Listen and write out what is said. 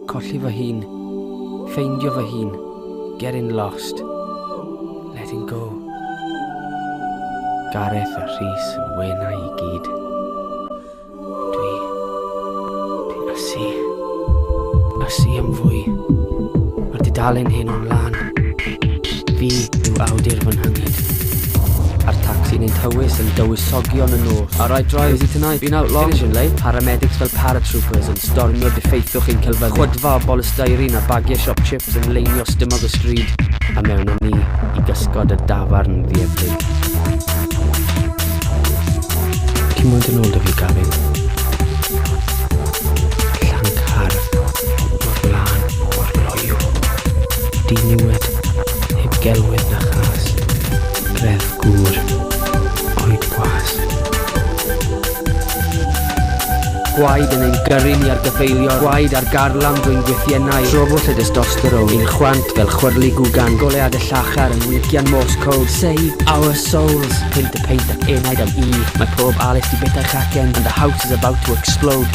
Colli fy hun. Ffeindio fy hun. Getting lost. Letting go. Gareth a Rhys yn wena I gyd. Dwi'n ysu am fwy. Mae'r dudalen hyn o'n lan. Fi yw awdur fy nhangyd. A'r taxi'n ein tywys yn dywysogion y nos. Alright, drive, busy tonight, been out long. Finishing late. Paramedics fel paratroopers yn stormio diffeithwch i'n cylfynu. Chwydfa o bolystyrene a bagiau shop chips yn leinio stymog y stryd. A mewn â ni I gysgod y dafarn ddieffyd. Ti'n mwyn yn ôl dy fi, Gavin? Llan car, mor lan, mor loyw. Diniwed, heb gelwydd na chas. Gref gŵr, oed gwas. Gwaed yn ein gyrru ni ar gyfeilio. Gwaed ar garlam dwi'n gwythiennau. Trofo lle testosterone. Un chwant fel chwyrlu gwgan. Goleadau llachar yn wincian Morse Code. Save our souls. Pint y peint ac enaid am I. Mae pob alist I bethau chacen and the house is about to explode.